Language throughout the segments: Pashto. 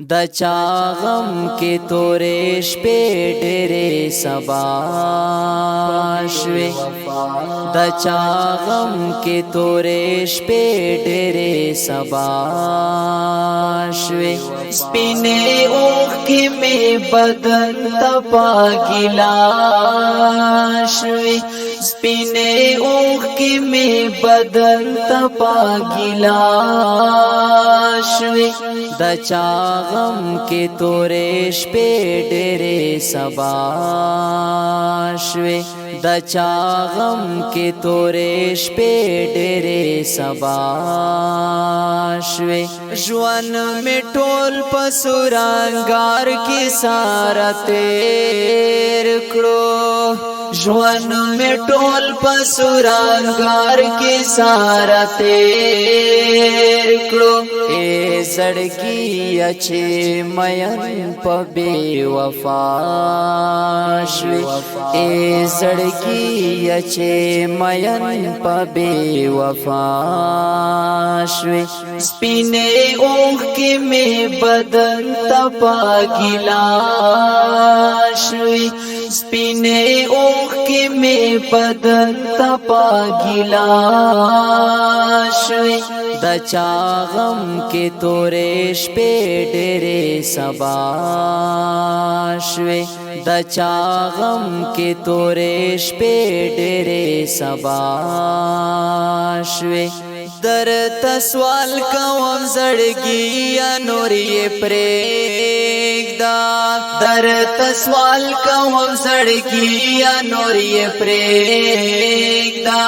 د چا غم کې تورې شپې ډېرې سبا شوې د چا غم کې تورې شپې ډېرې سبا شوې سپینې اوښکې مې بدن ته پاګیلا شوې سپینې اوښکې مې بدن ته پاګیلا شوې د چا غم کې تورې شپې ډېرې سبا شوې د چا غم کې تورې شپې ډېرې سبا شوې ژوند مې ټول په سورانګار کې سارا تېر کړو ژوند مې ټول په سورانګار کې سارا تېر کړو اے زړګي چې مین په بے وفا شوې اے زړګي چې مین په بے وفا شوې سپینې اوښکې مې بدن ته پاګیلا شوې سپینې اوښکې مې بدن ته پاګیلا شوې د چا غم کې تورې شپې ډېرې سبا شوې د چا غم کې تورې شپې ډېرې سبا شوې درته سوال کوم زړګي نور یې پرېږده درته سوال کوم زړګي نور یې پرېږده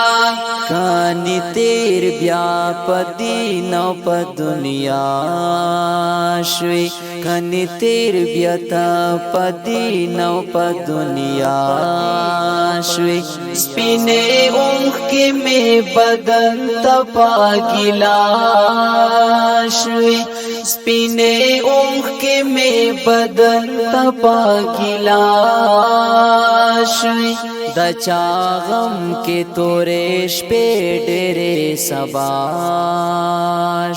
کانی تیر بیا په دین او په دنیا شوي کانی تیر بیا تا په دین او په دنیا شوي سپینې اوښکې مې بدن ته پاګیلا شوي سپینې اوښکې مې بدن ته پاګیلا شوي د چا غم کې تورې شپې ډېرې سبا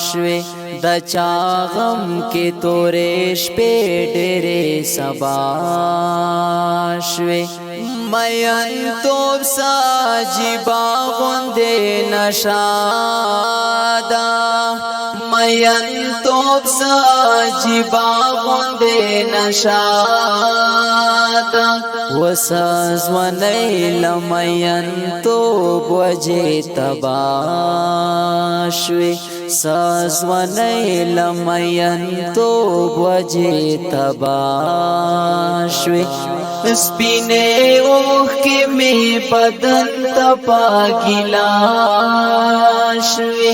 شوې د چا غم کې تورې شپې ډېرې سبا شوې مین توب ساجبا غوندې نشادا مین توب ساجبا غوندې نشادا وسازونی لمین توب وجه تبا شوی سازونی لمین توب وجه تبا شوی سپینې اوښکې مې بدن ته پاګیلا شوی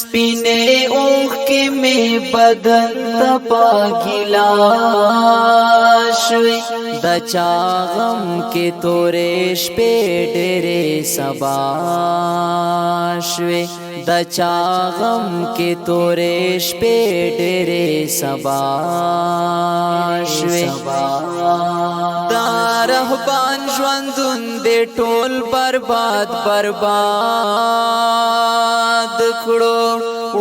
سپینې اوښکې مې بدن ته پاګیلا شوی د چا غم کې تورې شپې ډېرې سبا شوې د چا غم کې تورې شپې ډېرې سبا شوې دا رهبان ژوندون دې ټول برباد برباد کړو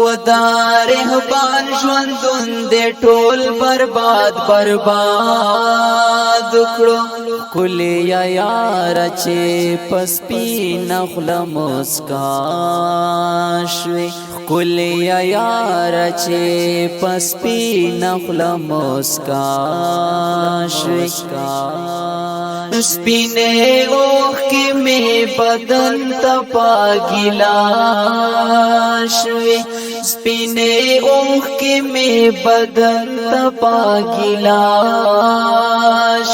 و دا رهبان ژوندون دې ټول برباد برباد کړو کلی یار چې پسپی نخله مسکا شوي کلی یار چې پسپی نخله مسکا شوي سپینې اوښکې مې بدن ته پاګیلا شوي سپینې اوښکې مې بدن ته پاګیلا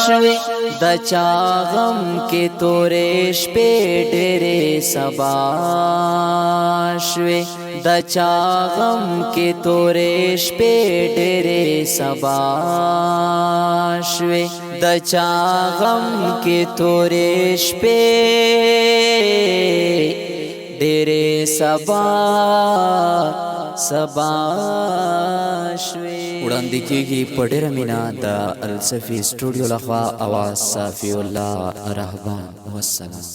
شوي د چا غم کې تورې شپې ډېرې سبا شوي د چا غم کې تورې شپې ډېرې سبا شوي د چا غم کې تورې شپې ډېرې سبا شوي وړاندې کېږي په ډېره مینه د الصفي سټوډیو لخوا اواز صافي الله رحبان والسلام.